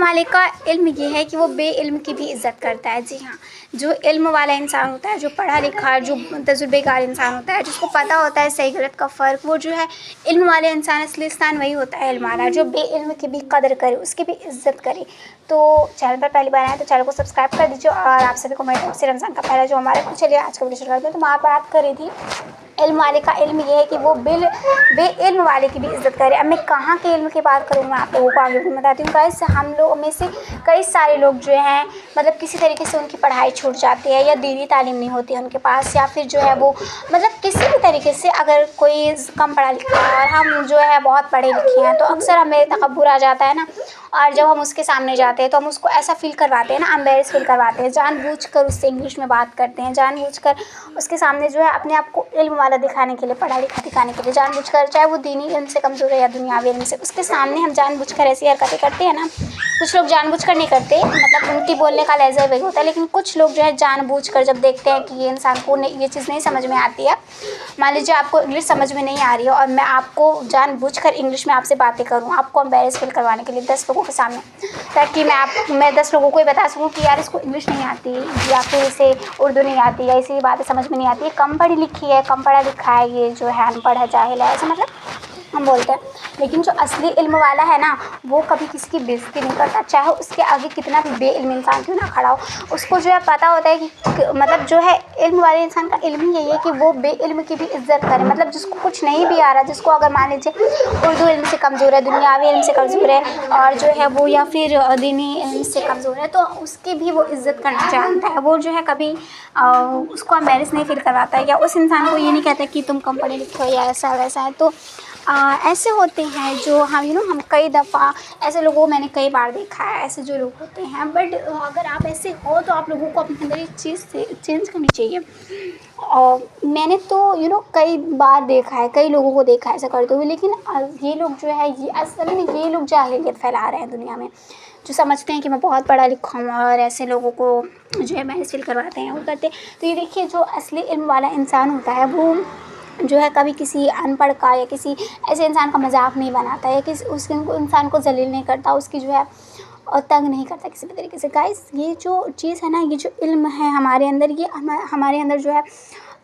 वाले का इल्म ये है कि वो बेइल्म की भी इज़्ज़त करता है। जी हाँ, जो इल्म वाला इंसान होता है, जो पढ़ा लिखा, जो तजुर्बेकार इंसान होता है, जिसको पता होता है सही गलत का फ़र्क, वो जो है इल्म वाले इंसान, असली इंसान वही होता है इल्म वाला, जो बेइल्म की भी कदर करे, उसकी भी इज़्ज़त करे। तो चैनल पर पहली बार आए तो चैनल को सब्सक्राइब कर दीजिए। और आप सभी को मेरी तरफ से रमज़ान का पहला जो हमारे को, चलिए आज का वीडियो शुरू करते हैं। तो मैं बात कर रही थी इल्म वाले का इल्म ये है कि वो बेइल्म वाले की भी इज़्ज़त करे। अब मैं कहाँ के इल्म की बात करूँ, मैं आप लोगों को आगे भी बताती हूँ। गाइस, हम लोग में से कई सारे लोग जो हैं मतलब किसी तरीके से उनकी पढ़ाई छूट जाती है, या दीनी तालीम नहीं होती है उनके पास, या फिर जो है वो मतलब किसी भी तरीके से अगर कोई कम पढ़ा लिखा है और हम जो है बहुत पढ़े लिखे हैं, तो अक्सर हमें तकब्बुर आ जाता है ना। और जब हम उसके सामने जाते हैं तो हम उसको ऐसा फ़ील करवाते हैं ना, एम्बैरेस फ़ील करवाते हैं, जानबूझकर उससे इंग्लिश में बात करते हैं, जानबूझकर उसके सामने जो है अपने आप को इल्म वाला दिखाने के लिए, पढ़ा लिखा दिखाने के लिए, जानबूझकर, चाहे वो दीनी इल्म से कमज़ोर है या दुनियावी इल्म से, उसके सामने हम जानबूझकर ऐसी हरकतें करते हैं ना। कुछ लोग जानबूझकर नहीं करते, मतलब उनकी बोलने का लहज़ा वही होता है, लेकिन कुछ लोग जो है जानबूझकर जब देखते हैं कि ये इंसान को ये चीज़ नहीं समझ में आती है, मान लीजिए आपको इंग्लिश समझ में नहीं आ रही है और मैं आपको जानबूझकर इंग्लिश में आपसे बातें करूँ, आपको एम्बैरेस फ़ील करवाने के लिए 10 लोगों के सामने, ताकि मैं 10 लोगों को ये बता सकूँ कि यार इसको इंग्लिश नहीं आती, या फिर इसे उर्दू नहीं आती, या इसे बातें समझ में नहीं आती, कम पढ़ी लिखी है, कम पढ़ा लिखा है, ये जो है अनपढ़ है, जाहिल है, ऐसा मतलब हम बोलते हैं। लेकिन जो असली इल्म वाला है ना, वो कभी किसी की बेइज्जती नहीं करता, चाहे उसके आगे कितना भी बेइल्म इंसान क्यों ना खड़ा हो। उसको जो है पता होता है कि मतलब जो है इल्म वाले इंसान का इल्म ही यही है कि वो बेइल्म की भी इज़्ज़त करे। मतलब जिसको कुछ नहीं भी आ रहा, जिसको अगर मान लीजिए उर्दू इल्म से कमज़ोर है, दुनियावी इल्म से कमज़ोर है, और जो है वो या फिर दीनी इल्म से कमज़ोर है, तो उसकी भी वो इज़्ज़त करना जानता है। वो जो है कभी उसको एम्बैरेस नहीं फ़ील करवाता है, या उस इंसान को ये नहीं कहता कि तुम कम पढ़े लिखे हो या ऐसा वैसा है। तो ऐसे होते हैं जो हम कई दफ़ा ऐसे लोगों को मैंने कई बार देखा है, ऐसे जो लोग होते हैं। बट अगर आप ऐसे हो तो आप लोगों को अपने अंदर एक चीज़ से चेंज करनी चाहिए। और मैंने तो कई बार देखा है, कई लोगों को देखा है ऐसा करते हुए, लेकिन ये लोग जो है ये असल में ये लोग जाहिलियत फैला रहे हैं दुनिया में, जो समझते हैं कि मैं बहुत पढ़ा लिखा हूँ और ऐसे लोगों को जो है एम्बैरेस फ़ील करवाते हैं, वो करते हैं। तो ये देखिए, जो असली इल्म वाला इंसान होता है वो जो है कभी किसी अनपढ़ का या किसी ऐसे इंसान का मजाक नहीं बनाता है, किसी उस इंसान को जलील नहीं करता, उसकी जो है और तंग नहीं करता किसी भी तरीके से। गाइस, ये जो चीज़ है ना, ये जो इल्म है हमारे अंदर, ये हमारे अंदर जो है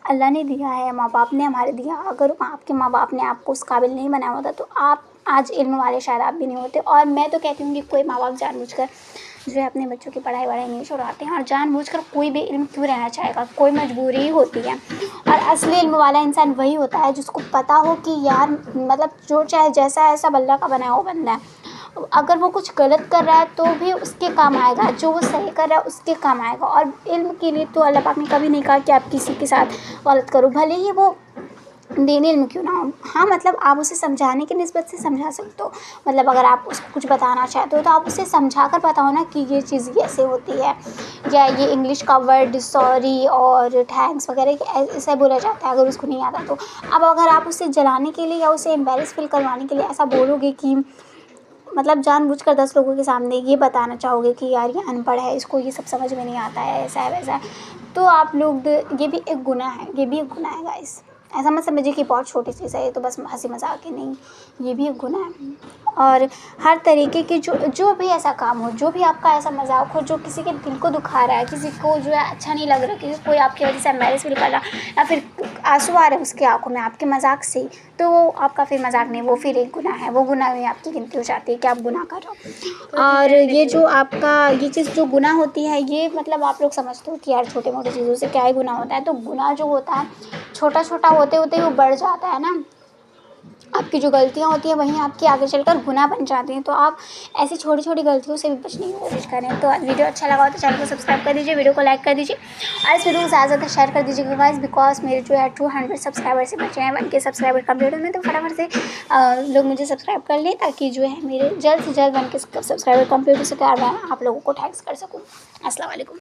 अल्लाह ने दिया है, माँ बाप ने हमारे दिया। अगर आपके माँ बाप ने आपको उस काबिल नहीं बनाया होता तो आप आज इल्म वाले शायद आप भी नहीं होते। और मैं तो कहती हूँ कि कोई माँ बाप जानबूझकर जो है अपने बच्चों की पढ़ाई वढ़ाई नहीं छुड़वाते हैं, और जानबूझकर कोई भी इल्म क्यों रहना चाहेगा, कोई मजबूरी ही होती है। और असली इल्म वाला इंसान वही होता है जिसको पता हो कि यार मतलब जो चाहे जैसा ऐसा अल्लाह का बनाया वो बंदा है, अगर वो कुछ गलत कर रहा है तो भी उसके काम आएगा, जो वो सही कर रहा है उसके काम आएगा। और इल्म के लिए तो अल्लाह पाक ने कभी नहीं कहा कि आप किसी के साथ गलत करो, भले ही वो दीनी इल्म क्यों ना हो। हाँ, मतलब आप उसे समझाने की निस्बत से समझा सकते हो, मतलब अगर आप उसको कुछ बताना चाहते हो तो आप उसे समझा कर बताओ ना कि ये चीज़ ऐसे होती है, या ये इंग्लिश का वर्ड सॉरी और थैंक्स वगैरह ऐसे बोला जाता है, अगर उसको नहीं आता तो। अब अगर आप उसे जलाने के लिए या उसे एम्बैरेस फ़ील करवाने के लिए ऐसा बोलोगे कि मतलब जानबूझकर 10 लोगों के सामने ये बताना चाहोगे कि यार ये अनपढ़ है, इसको ये सब समझ में नहीं आता है, ऐसा है वैसा है, तो आप लोग, ये भी एक गुनाह है, ये भी एक गुनाह है गाइस। ऐसा मत समझिए कि बहुत छोटी चीज़ है ये, तो बस हंसी मजाक ही नहीं, ये भी एक गुनाह है। और हर तरीके के जो भी ऐसा काम हो, जो भी आपका ऐसा मजाक हो जो किसी के दिल को दुखा रहा है, किसी को जो है अच्छा नहीं लग रहा, किसी कोई आपकी वजह से एम्बैरेस फील कर रहा, या फिर आंसू आ रहे हैं उसकी आंखों में आपके मजाक से, तो वो आपका फिर मजाक नहीं, वो फिर एक गुनाह है, वो गुनाह में आपकी गिनती हो जाती है कि आप गुनाह कर रहे हो। और ये जो आपका ये चीज़ जो गुनाह होती है, ये मतलब आप लोग समझते हो कि यार छोटे मोटे चीज़ों से क्या ही गुनाह होता है, तो गुनाह जो होता है छोटा छोटा होते होते वो बढ़ जाता है ना। आपकी जो गलतियाँ होती हैं वहीं आपकी आगे चलकर गुनाह बन जाती हैं। तो आप ऐसी छोटी छोटी गलतियों से भी बचने की कोशिश करें। तो वीडियो अच्छा लगा हो तो चैनल को सब्सक्राइब कर दीजिए, वीडियो को लाइक कर दीजिए, और इस वीडियो को ज़्यादा से ज़्यादा शेयर कर दीजिएगा गाइस, बिकॉज मेरे जो है 200 सब्सक्राइबर से बचे हैं, 1K सब्सक्राइबर कंप्लीट होने, तो फटाफट से लोग मुझे सब्सक्राइब कर लें, ताकि जो है मेरे जल्द से जल्द 1K सब्सक्राइबर कंप्लीट हो सके और मैं आप लोगों को थैंक्स कर सकूँ। अस्सलाम वालेकुम।